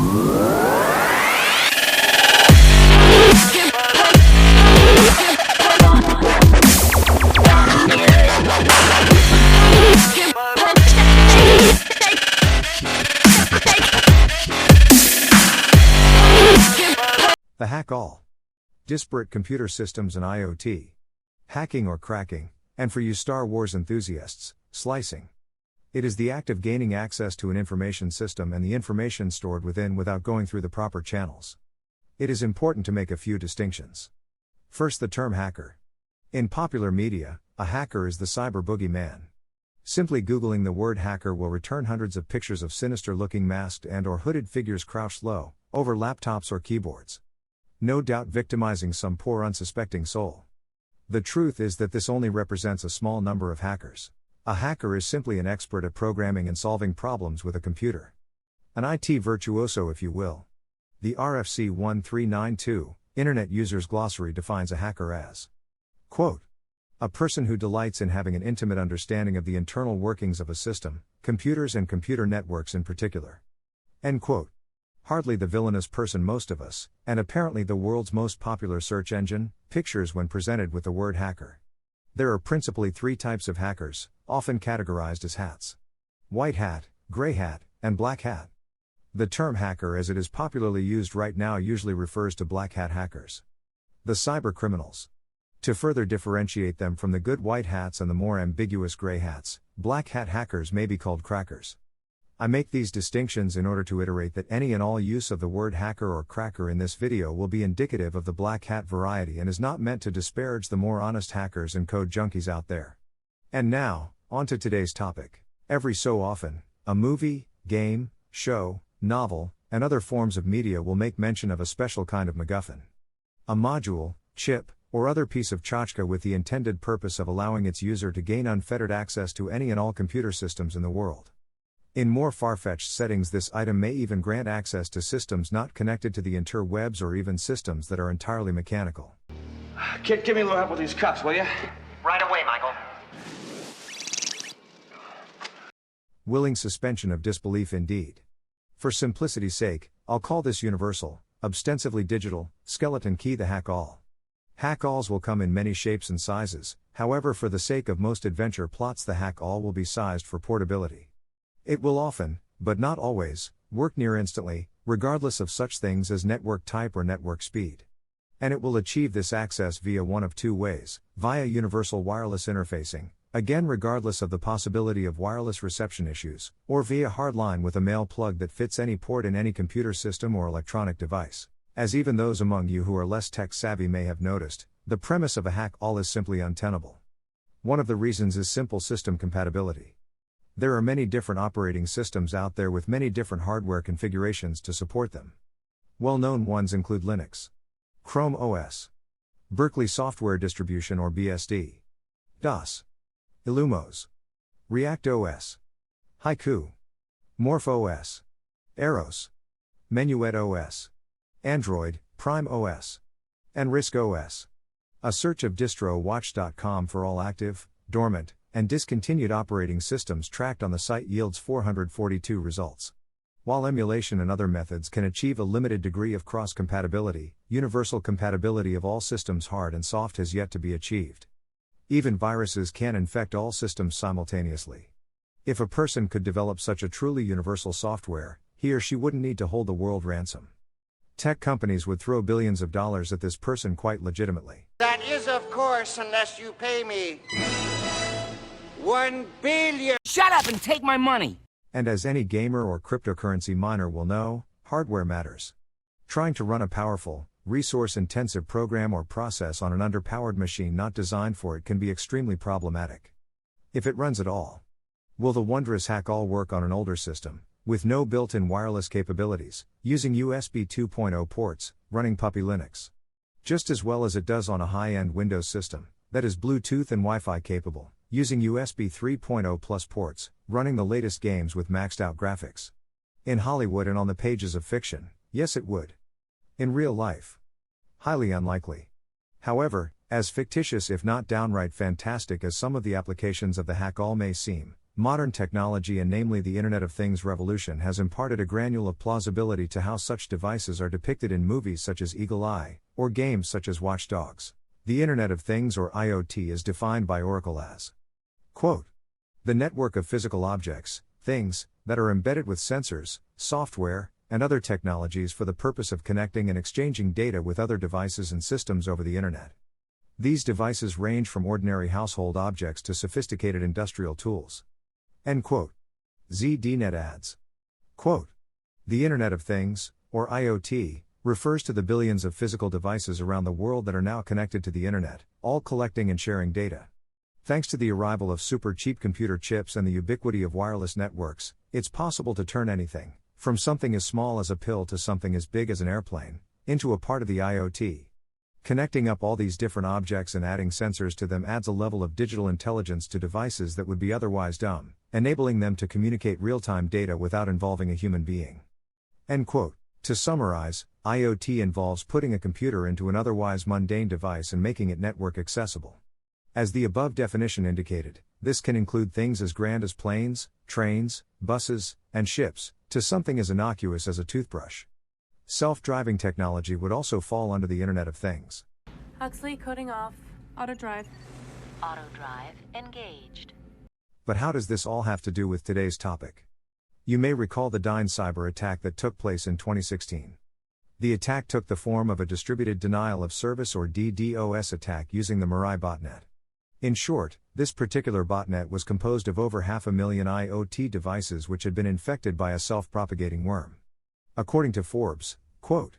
The hack-all. Disparate computer systems and I.O.T. Hacking or cracking, and for you Star Wars enthusiasts, slicing. It is the act of gaining access to an information system and the information stored within without going through the proper channels. It is important to make a few distinctions. First, the term hacker. In popular media, a hacker is the cyber boogeyman. Simply Googling the word hacker will return hundreds of pictures of sinister-looking masked and/or hooded figures crouched low, over laptops or keyboards. No doubt victimizing some poor unsuspecting soul. The truth is that this only represents a small number of hackers. A hacker is simply an expert at programming and solving problems with a computer. An IT virtuoso, if you will. The RFC 1392, Internet Users Glossary, defines a hacker as, quote, a person who delights in having an intimate understanding of the internal workings of a system, computers and computer networks in particular. End quote. Hardly the villainous person most of us, and apparently the world's most popular search engine, pictures when presented with the word hacker. There are principally three types of hackers, often categorized as hats: white hat, gray hat, and black hat. The term hacker as it is popularly used right now usually refers to black hat hackers. The cyber criminals. To further differentiate them from the good white hats and the more ambiguous gray hats, black hat hackers may be called crackers. I make these distinctions in order to iterate that any and all use of the word hacker or cracker in this video will be indicative of the black hat variety and is not meant to disparage the more honest hackers and code junkies out there. And now, on to today's topic. Every so often, a movie, game, show, novel, and other forms of media will make mention of a special kind of MacGuffin. A module, chip, or other piece of tchotchke with the intended purpose of allowing its user to gain unfettered access to any and all computer systems in the world. In more far-fetched settings, this item may even grant access to systems not connected to the interwebs or even systems that are entirely mechanical. Kid, give me a little help with these cups, will you? Right away, Michael. Willing suspension of disbelief indeed. For simplicity's sake, I'll call this universal, ostensibly digital, skeleton key the hack-all. Hack-alls will come in many shapes and sizes, however for the sake of most adventure plots the hack-all will be sized for portability. It will often, but not always, work near instantly, regardless of such things as network type or network speed. And it will achieve this access via one of two ways: via universal wireless interfacing, again regardless of the possibility of wireless reception issues, or via hardline with a male plug that fits any port in any computer system or electronic device. As even those among you who are less tech-savvy may have noticed, the premise of a hack-all is simply untenable. One of the reasons is simple system compatibility. There are many different operating systems out there with many different hardware configurations to support them. Well-known ones include Linux, Chrome OS, Berkeley Software Distribution or BSD, DOS, Illumos, React OS, Haiku, Morph OS, Eros, Menuet OS, Android, Prime OS, and RISC OS. A search of distrowatch.com for all active, dormant, and discontinued operating systems tracked on the site yields 442 results. While emulation and other methods can achieve a limited degree of cross-compatibility, universal compatibility of all systems hard and soft has yet to be achieved. Even viruses can infect all systems simultaneously. If a person could develop such a truly universal software, he or she wouldn't need to hold the world ransom. Tech companies would throw billions of dollars at this person quite legitimately. That is, of course, unless you pay me 1 billion. Shut up and take my money! And as any gamer or cryptocurrency miner will know, hardware matters. Trying to run a powerful, resource-intensive program or process on an underpowered machine not designed for it can be extremely problematic. If it runs at all. Will the wondrous hack-all work on an older system, with no built-in wireless capabilities, using USB 2.0 ports, running Puppy Linux? Just as well as it does on a high-end Windows system, that is Bluetooth and Wi-Fi capable, using USB 3.0 plus ports, running the latest games with maxed-out graphics. In Hollywood and on the pages of fiction, yes it would. In real life, highly unlikely. However, as fictitious if not downright fantastic as some of the applications of the hack-all may seem, Modern technology and namely the Internet of Things revolution has imparted a granule of plausibility to how such devices are depicted in movies such as Eagle Eye, or games such as Watch Dogs. The Internet of Things or IoT is defined by Oracle as, quote, the network of physical objects, things, that are embedded with sensors, software, and other technologies for the purpose of connecting and exchanging data with other devices and systems over the Internet. These devices range from ordinary household objects to sophisticated industrial tools. End quote. ZDNet adds, quote, the Internet of Things, or IoT, refers to the billions of physical devices around the world that are now connected to the Internet, all collecting and sharing data. Thanks to the arrival of super cheap computer chips and the ubiquity of wireless networks, it's possible to turn anything, from something as small as a pill to something as big as an airplane, into a part of the IoT. Connecting up all these different objects and adding sensors to them adds a level of digital intelligence to devices that would be otherwise dumb, enabling them to communicate real-time data without involving a human being. End quote. To summarize, IoT involves putting a computer into an otherwise mundane device and making it network accessible. As the above definition indicated, this can include things as grand as planes, trains, buses, and ships, to something as innocuous as a toothbrush. Self-driving technology would also fall under the Internet of Things. Huxley, coding off. Auto drive. Auto drive engaged. But how does this all have to do with today's topic? You may recall the Dyn cyber attack that took place in 2016. The attack took the form of a distributed denial of service or DDoS attack using the Mirai botnet. In short, this particular botnet was composed of over 500,000 IoT devices which had been infected by a self-propagating worm. According to Forbes, quote,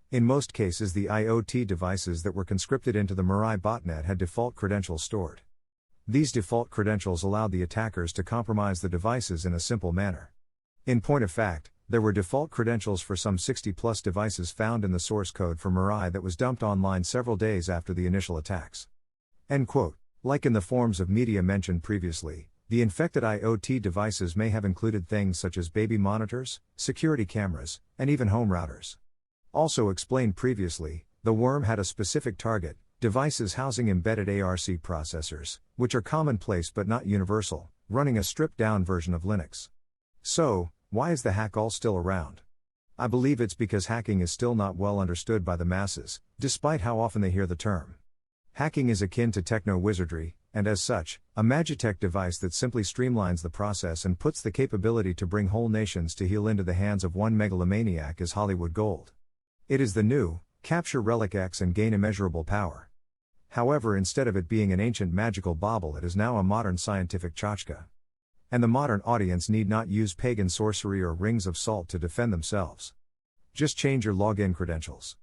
in most cases the IoT devices that were conscripted into the Mirai botnet had default credentials stored. These default credentials allowed the attackers to compromise the devices in a simple manner. In point of fact, there were default credentials for some 60+ devices found in the source code for Mirai that was dumped online several days after the initial attacks. End quote. Like in the forms of media mentioned previously, the infected IoT devices may have included things such as baby monitors, security cameras, and even home routers. Also explained previously, the worm had a specific target, devices housing embedded ARC processors, which are commonplace but not universal, running a stripped-down version of Linux. So, why is the hack all still around? I believe it's because hacking is still not well understood by the masses, despite how often they hear the term. Hacking is akin to techno-wizardry, and as such, a magitech device that simply streamlines the process and puts the capability to bring whole nations to heel into the hands of one megalomaniac is Hollywood gold. It is the new, capture Relic X and gain immeasurable power. However, instead of it being an ancient magical bauble, it is now a modern scientific tchotchke. And the modern audience need not use pagan sorcery or rings of salt to defend themselves. Just change your login credentials.